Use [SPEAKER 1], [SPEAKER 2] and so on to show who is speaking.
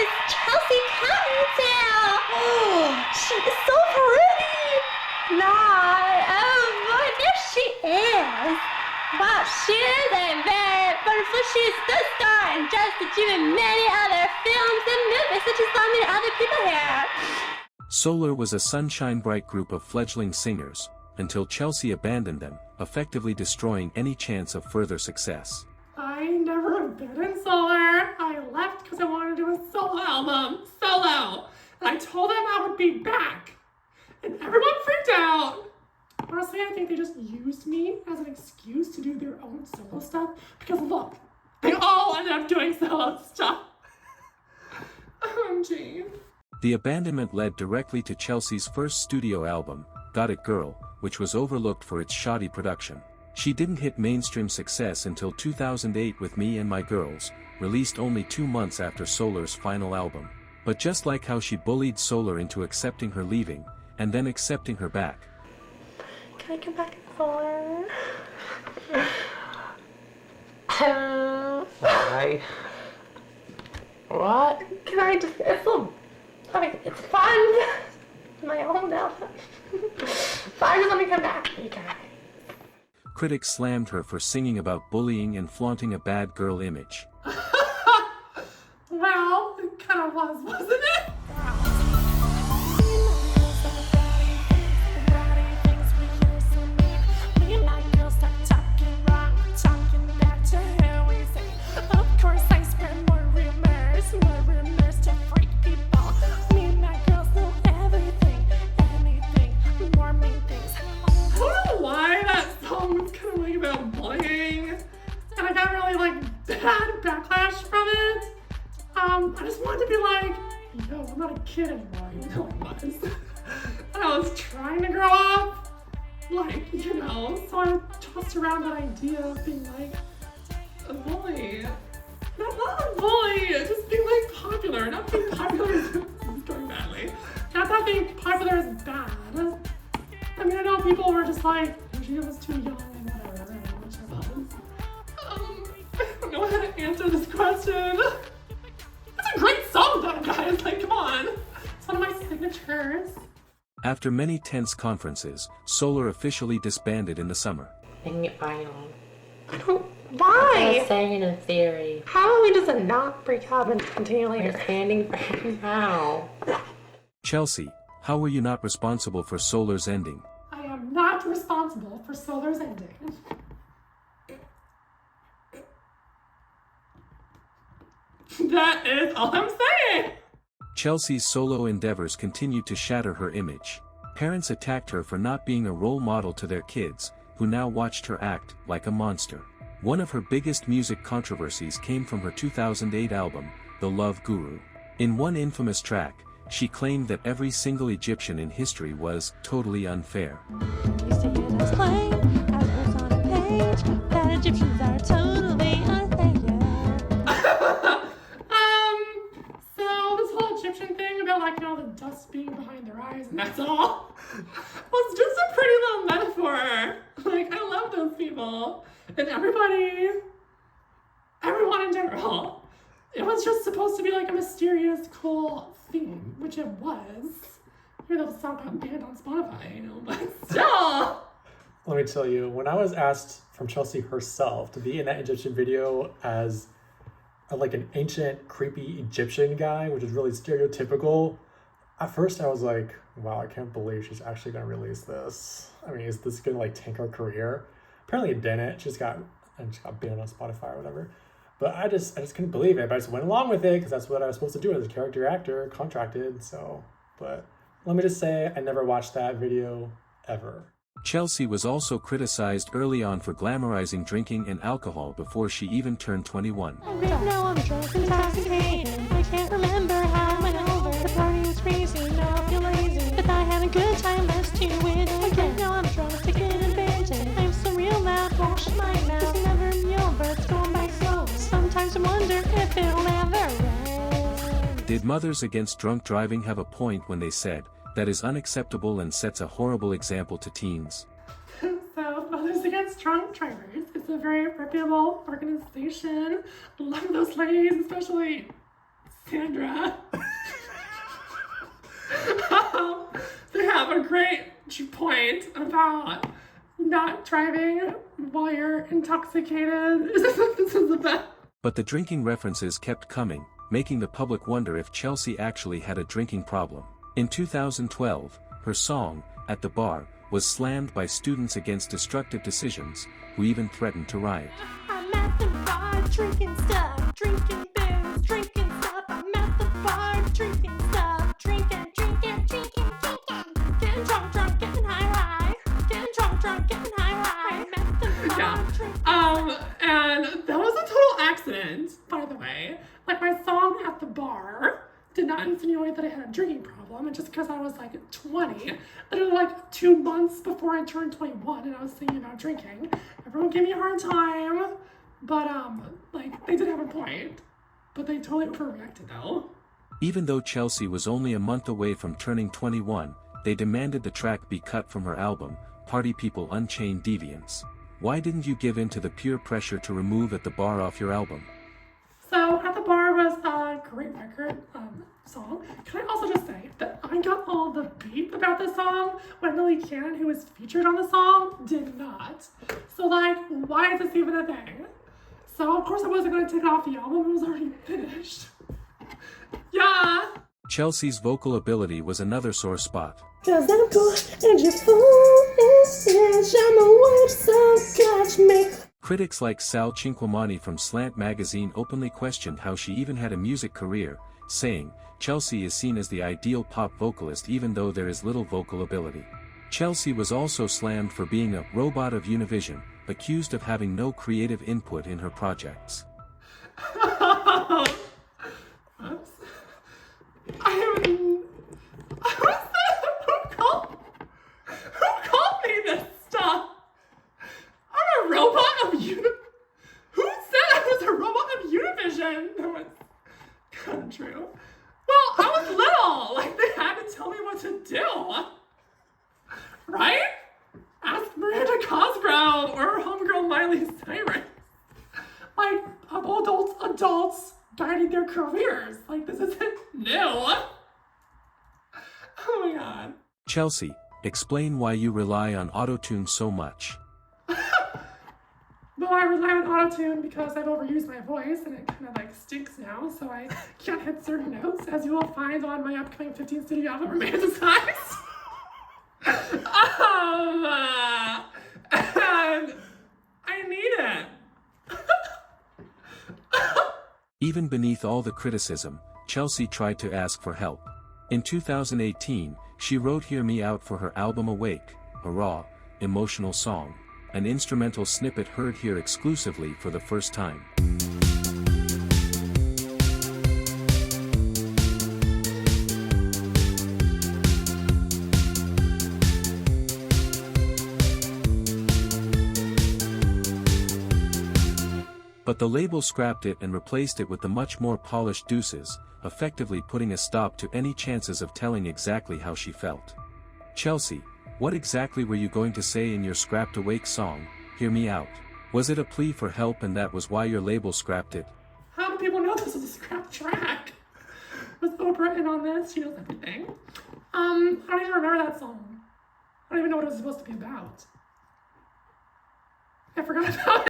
[SPEAKER 1] is Chelsea Cottondale. Oh, she is so pretty. There she is. Wow, she is a very beautiful. She's the star and just achieving many other films and movies, such as so many other people here.
[SPEAKER 2] Solar was a sunshine-bright group of fledgling singers, until Chelsea abandoned them, effectively destroying any chance of further success.
[SPEAKER 3] I never abandoned Solar. I left because I wanted to do a solo album, solo. And I told them I would be back. And everyone freaked out. Honestly, I think they just used me as an excuse to do their own solo stuff. Because look, they all ended up doing solo stuff. OMG.
[SPEAKER 2] The abandonment led directly to Chelsea's first studio album, Got It Girl, which was overlooked for its shoddy production. She didn't hit mainstream success until 2008 with Me and My Girls, released only 2 months after Solar's final album. But just like how she bullied Solar into accepting her leaving, and then accepting her back.
[SPEAKER 1] Can I come back to Solar?
[SPEAKER 4] Why?
[SPEAKER 1] What? Can I just, it's fun. My own outfit. Fine, just let me come back. You guys.
[SPEAKER 2] Critics slammed her for singing about bullying and flaunting a bad girl image.
[SPEAKER 3] Well, it kind of was, wasn't it? Backlash from it. I just wanted to be like, yo, I'm not a kid anymore, even though I was. And I was trying to grow up, so I tossed around that idea of being like a bully. Not a bully, just being like popular. Not being popular is going badly. Not that being popular is bad. I mean, I know people were just like, she was too young and whatever, which I was. I don't know how to answer this question. It's a great song though, guys. Like, come on. It's one of my signatures.
[SPEAKER 2] After many tense conferences, Solar officially disbanded in the summer.
[SPEAKER 4] I don't.
[SPEAKER 1] Why?
[SPEAKER 4] I was saying in theory.
[SPEAKER 1] How do we just not break up and continue later?
[SPEAKER 4] We're standing for him now.
[SPEAKER 2] Chelsea, how were you not responsible for Solar's ending?
[SPEAKER 3] I am not responsible for Solar's ending. That is all I'm saying.
[SPEAKER 2] Chelsea's solo endeavors continued to shatter her image. Parents attacked her for not being a role model to their kids, who now watched her act like a monster. One of her biggest music controversies came from her 2008 album, The Love Guru. In one infamous track, she claimed that every single Egyptian in history was totally unfair.
[SPEAKER 5] Used to hear us play, as words on a page, that Egyptians are totally unfair.
[SPEAKER 3] So this whole Egyptian thing about the dust being behind their eyes and that's all was just a pretty little metaphor. I love those people and everyone in general. It was just supposed to be like a mysterious, cool theme, which it was. Even though the song got banned on Spotify, but still.
[SPEAKER 6] Let me tell you, when I was asked from Chelsea herself to be in that Egyptian video as an ancient, creepy Egyptian guy, which is really stereotypical, at first I was like, wow, I can't believe she's actually going to release this. I mean, is this going to tank her career? Apparently it didn't. She got banned on Spotify or whatever. But I just couldn't believe it. But I just went along with it because that's what I was supposed to do as a character actor, contracted. But let me just say, I never watched that video ever.
[SPEAKER 2] Chelsea was also criticized early on for glamorizing drinking and alcohol before she even turned 21.
[SPEAKER 5] Now I'm drunk and intoxicated. I can't remember how I went over. The party was crazy, now I feel lazy. But I had a good time, let's do it again. Now I'm drunk, taking advantage. I'm so real now, wash my mouth. It's never real, but it's going by slow. Sometimes I wonder if it'll ever end.
[SPEAKER 2] Did Mothers Against Drunk Driving have a point when they said, that is unacceptable and sets a horrible example to teens?
[SPEAKER 3] So, Mothers Against Drunk Drivers is a very reputable organization. A lot of those ladies, especially Sandra. They have a great point about not driving while you're intoxicated. This is the best.
[SPEAKER 2] But the drinking references kept coming, making the public wonder if Chelsea actually had a drinking problem. In 2012, her song, At the Bar, was slammed by students against destructive decisions, who even threatened to riot.
[SPEAKER 5] I'm at the bar drinking stuff, drinking booze, drinking stuff. I'm at the bar drinking stuff, drinking. Getting drunk, getting high. Getting drunk, getting high. I'm at the bar drinking
[SPEAKER 3] And that was a total accident, by the way. Like, my song At the Bar did not insinuate that I had a drinking problem, and just because I was like 20, literally like 2 months before I turned 21 and I was thinking about drinking, everyone gave me a hard time, but like, they did have a point, but they totally overreacted though.
[SPEAKER 2] Even though Chelsea was only a month away from turning 21, they demanded the track be cut from her album, Party People Unchained Deviants. Why didn't you give in to the peer pressure to remove At the Bar off your album?
[SPEAKER 3] So At the Bar was a great record song. Can I also just say that I got all the beep about this song when Lily Cannon, who was featured on the song, did not. So like, why is this even a thing? So of course I wasn't going to take it off the album, it was already finished. Yeah!
[SPEAKER 2] Chelsea's vocal ability was another sore spot.
[SPEAKER 5] Cause I'm cool and you're foolish. I'm a wife, so catch me.
[SPEAKER 2] Critics like Sal Cinquemani from Slant magazine openly questioned how she even had a music career, saying, Chelsea is seen as the ideal pop vocalist even though there is little vocal ability. Chelsea was also slammed for being a robot of Univision, accused of having no creative input in her projects.
[SPEAKER 3] Who called me this stuff? I'm a robot of Who said I was a robot of Univision? That was kind of true. Well, I was little. Like, they had to tell me what to do. Right? Ask Miranda Cosgrove or her homegirl Miley Cyrus. Like, adults guiding their careers. Like, this isn't new. Oh my god.
[SPEAKER 2] Chelsea, explain why you rely on autotune so much.
[SPEAKER 3] Well, I rely on autotune because I've overused my voice and it kind of like stinks now, so I can't hit certain notes, as you will find on my upcoming 15 studio album, Romanticized. And I need it.
[SPEAKER 2] Even beneath all the criticism, Chelsea tried to ask for help. In 2018, she wrote Hear Me Out for her album Awake, a raw, emotional song, an instrumental snippet heard here exclusively for the first time. But the label scrapped it and replaced it with the much more polished Deuces, effectively putting a stop to any chances of telling exactly how she felt. Chelsea, what exactly were you going to say in your scrapped Awake song, Hear Me Out? Was it a plea for help and that was why your label scrapped it?
[SPEAKER 3] How do people know this is a scrap track? Was Oprah in on this? She knows everything. I don't even remember that song. I don't even know what it was supposed to be about. I forgot about it.